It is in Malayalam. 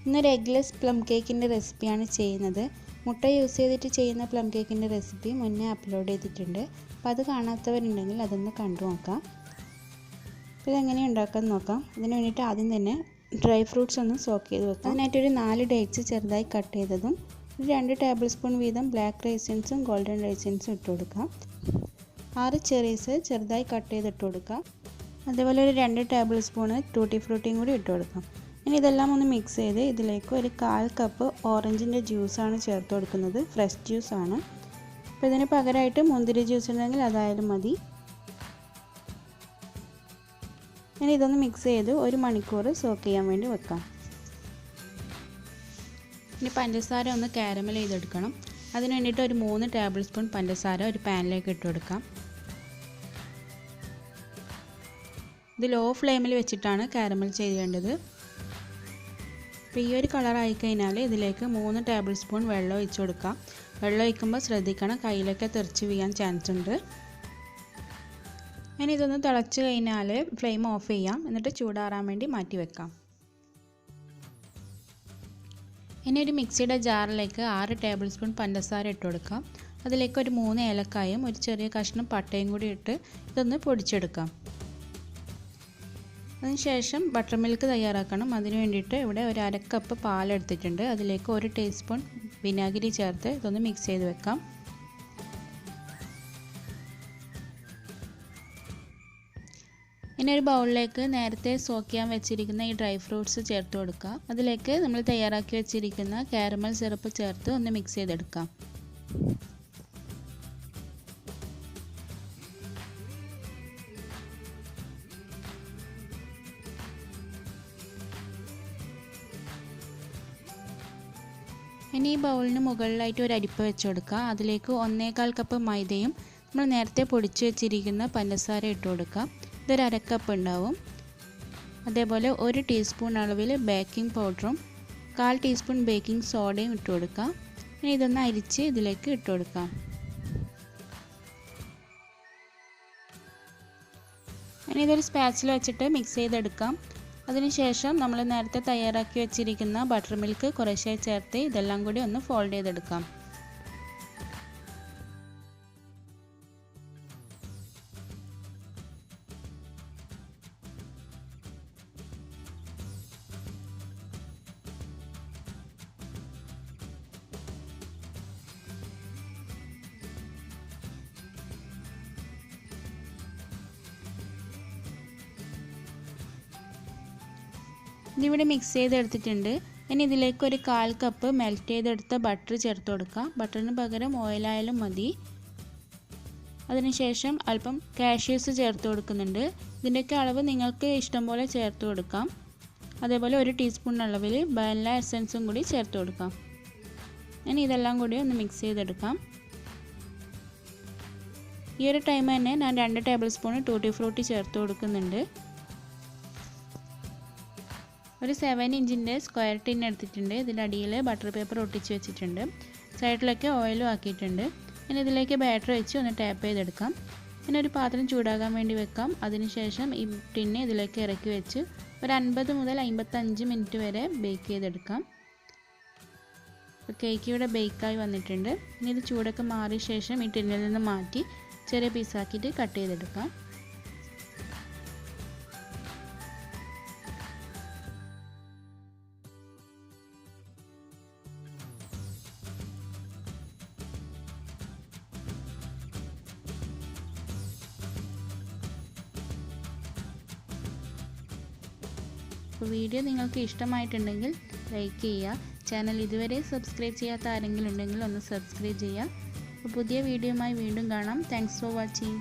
ഇന്നൊരു എഗ്ലെസ് പ്ലം കേക്കിൻ്റെ റെസിപ്പിയാണ് ചെയ്യുന്നത്. മുട്ട യൂസ് ചെയ്തിട്ട് ചെയ്യുന്ന പ്ലം കേക്കിൻ്റെ റെസിപ്പി മുന്നേ അപ്ലോഡ് ചെയ്തിട്ടുണ്ട്. അപ്പോൾ അത് കാണാത്തവരുണ്ടെങ്കിൽ അതൊന്ന് കണ്ടു നോക്കാം. അപ്പോൾ ഇതെങ്ങനെ ഉണ്ടാക്കാമെന്ന് നോക്കാം. അതിന് വേണ്ടിയിട്ട് ആദ്യം തന്നെ ഡ്രൈ ഫ്രൂട്ട്സ് ഒന്ന് സോക്ക് ചെയ്ത് വെക്കാം. അതിനായിട്ടൊരു 4 ഡേറ്റ്സ് ചെറുതായി കട്ട് ചെയ്തതും ഒരു 2 ടേബിൾ സ്പൂൺ വീതം ബ്ലാക്ക് റൈസിൻസും ഗോൾഡൻ റൈസിൻസും ഇട്ട് കൊടുക്കാം. 6 ചെറീസ് ചെറുതായി കട്ട് ചെയ്തിട്ട് കൊടുക്കാം. അതേപോലെ ഒരു 2 ടേബിൾ സ്പൂൺ ടൂട്ടി ഫ്രൂട്ടിയും കൂടി ഇട്ട് കൊടുക്കാം. ഇനി ഇതെല്ലാം ഒന്ന് മിക്സ് ചെയ്ത് ഇതിലേക്ക് ഒരു 1/4 കപ്പ് ഓറഞ്ചിൻ്റെ ജ്യൂസാണ് ചേർത്ത് കൊടുക്കുന്നത്. ഫ്രഷ് ജ്യൂസാണ്. അപ്പോൾ ഇതിന് പകരമായിട്ട് മുന്തിരി ജ്യൂസ് ഉണ്ടെങ്കിൽ അതായാലും മതി. ഇനി ഇതൊന്ന് മിക്സ് ചെയ്ത് 1 മണിക്കൂർ സോക്ക് ചെയ്യാൻ വേണ്ടി വെക്കാം. ഇനി പഞ്ചസാര ഒന്ന് കാരമൽ ചെയ്തെടുക്കണം. അതിന് വേണ്ടിയിട്ട് ഒരു 3 ടേബിൾ സ്പൂൺ പഞ്ചസാര ഒരു പാനിലേക്ക് ഇട്ട് കൊടുക്കാം. ഇത് ലോ ഫ്ലെയിമിൽ വെച്ചിട്ടാണ് കാരമൽ ചെയ്യേണ്ടത്. അപ്പോൾ ഈ ഒരു കളറായി കഴിഞ്ഞാൽ ഇതിലേക്ക് 3 ടേബിൾ സ്പൂൺ വെള്ളം ഒഴിച്ച് കൊടുക്കാം. വെള്ളം ഒഴിക്കുമ്പോൾ ശ്രദ്ധിക്കണം, കയ്യിലൊക്കെ തെറിച്ച് വീഴാൻ ചാൻസ് ഉണ്ട്. ഇനി ഇതൊന്ന് തിളച്ച് കഴിഞ്ഞാൽ ഫ്ലെയിം ഓഫ് ചെയ്യാം. എന്നിട്ട് ചൂടാറാൻ വേണ്ടി മാറ്റി വെക്കാം. ഇനി ഒരു മിക്സിയുടെ ജാറിലേക്ക് 6 ടേബിൾ സ്പൂൺ പഞ്ചസാര ഇട്ട് കൊടുക്കാം. അതിലേക്ക് ഒരു 3 ഏലക്കായും ഒരു ചെറിയ കഷ്ണം പട്ടയും കൂടി ഇട്ട് ഇതൊന്ന് പൊടിച്ചെടുക്കാം. അതിനുശേഷം ബട്ടർ മിൽക്ക് തയ്യാറാക്കണം. അതിന് വേണ്ടിയിട്ട് ഇവിടെ ഒരു 1/2 കപ്പ് പാലെടുത്തിട്ടുണ്ട്. അതിലേക്ക് 1 ടീസ്പൂൺ വിനാഗിരി ചേർത്ത് ഇതൊന്ന് മിക്സ് ചെയ്ത് വെക്കാം. ഇനി ഒരു ബൗളിലേക്ക് നേരത്തെ സോക്ക് ചെയ്യാൻ വെച്ചിരിക്കുന്ന ഈ ഡ്രൈ ഫ്രൂട്ട്സ് ചേർത്ത് കൊടുക്കുക. അതിലേക്ക് നമ്മൾ തയ്യാറാക്കി വെച്ചിരിക്കുന്ന കാരമൽ സിറപ്പ് ചേർത്ത് ഒന്ന് മിക്സ് ചെയ്തെടുക്കാം. ഇനി ഈ ബൗളിന് മുകളിലായിട്ട് ഒരു അരിപ്പ വെച്ച് കൊടുക്കുക. അതിലേക്ക് 1/4 കപ്പ് മൈദയും നമ്മൾ നേരത്തെ പൊടിച്ച് വെച്ചിരിക്കുന്ന പഞ്ചസാര ഇട്ട് കൊടുക്കുക. ഇതൊരു 1/2 കപ്പ് ഉണ്ടാവും. അതേപോലെ 1 ടീസ്പൂൺ അളവിൽ ബേക്കിംഗ് പൗഡറും 1/4 ടീസ്പൂൺ ബേക്കിംഗ് സോഡയും ഇട്ട് കൊടുക്കുക. ഇനി ഇതൊന്ന് അരിച്ച് ഇതിലേക്ക് ഇട്ട് കൊടുക്കാം. ഇനി ഇതൊരു സ്പാച്ചിൽ വെച്ചിട്ട് മിക്സ് ചെയ്തെടുക്കാം. അതിനുശേഷം നമ്മൾ നേരത്തെ തയ്യാറാക്കി വെച്ചിരിക്കുന്ന ബട്ടർ മിൽക്ക് കുറേശ്ശെ ചേർത്ത് ഇതെല്ലാം കൂടി ഒന്ന് ഫോൾഡ് ചെയ്തെടുക്കാം. ഇതിവിടെ മിക്സ് ചെയ്തെടുത്തിട്ടുണ്ട്. ഇനി ഇതിലേക്ക് ഒരു 1/4 കപ്പ് മെൽറ്റ് ചെയ്തെടുത്ത ബട്ടർ ചേർത്ത് കൊടുക്കാം. ബട്ടറിന് പകരം ഓയിലായാലും മതി. അതിനുശേഷം അല്പം കാഷ്യൂസ് ചേർത്ത് കൊടുക്കുന്നുണ്ട്. ഇതിൻ്റെയൊക്കെ അളവ് നിങ്ങൾക്ക് ഇഷ്ടം പോലെ ചേർത്ത് കൊടുക്കാം. അതേപോലെ 1 ടീസ്പൂൺ അളവിൽ വാനില എസൻസും കൂടി ചേർത്ത് കൊടുക്കാം. ഇനി ഇതെല്ലാം കൂടി ഒന്ന് മിക്സ് ചെയ്തെടുക്കാം. ഈ ഒരു ടൈം തന്നെ ഞാൻ 2 ടേബിൾ സ്പൂൺ ടൂട്ടി ഫ്രൂട്ടി ചേർത്ത് കൊടുക്കുന്നുണ്ട്. ഒരു 7 ഇഞ്ചിൻ്റെ സ്ക്വയർ ടിൻ എടുത്തിട്ടുണ്ട്. ഇതിൻ്റെ അടിയിൽ ബട്ടർ പേപ്പർ ഒട്ടിച്ച് വെച്ചിട്ടുണ്ട്. സൈഡിലൊക്കെ ഓയിലും ആക്കിയിട്ടുണ്ട്. ഇനി ഇതിലേക്ക് ബാറ്റർ വെച്ച് ഒന്ന് ടാപ്പ് ചെയ്തെടുക്കാം. പിന്നെ ഒരു പാത്രം ചൂടാകാൻ വേണ്ടി വെക്കാം. അതിനുശേഷം ഈ ടിന്ന് ഇതിലേക്ക് ഇറക്കി വെച്ച് ഒരു 50 മുതൽ 55 മിനിറ്റ് വരെ ബേക്ക് ചെയ്തെടുക്കാം. അപ്പോൾ കേക്ക് ഇവിടെ ബേക്കായി വന്നിട്ടുണ്ട്. ഇനി ഇത് ചൂടൊക്കെ മാറിയ ശേഷം ഈ ടിന്നിൽ നിന്ന് മാറ്റി ചെറിയ പീസാക്കിയിട്ട് കട്ട് ചെയ്തെടുക്കാം. അപ്പോൾ വീഡിയോ നിങ്ങൾക്ക് ഇഷ്ടമായിട്ടുണ്ടെങ്കിൽ ലൈക്ക് ചെയ്യുക. ചാനൽ ഇതുവരെ സബ്സ്ക്രൈബ് ചെയ്യാത്ത ആരെങ്കിലും ഉണ്ടെങ്കിൽ ഒന്ന് സബ്സ്ക്രൈബ് ചെയ്യുക. അപ്പോൾ പുതിയ വീഡിയോയുമായി വീണ്ടും കാണാം. Thanks for watching.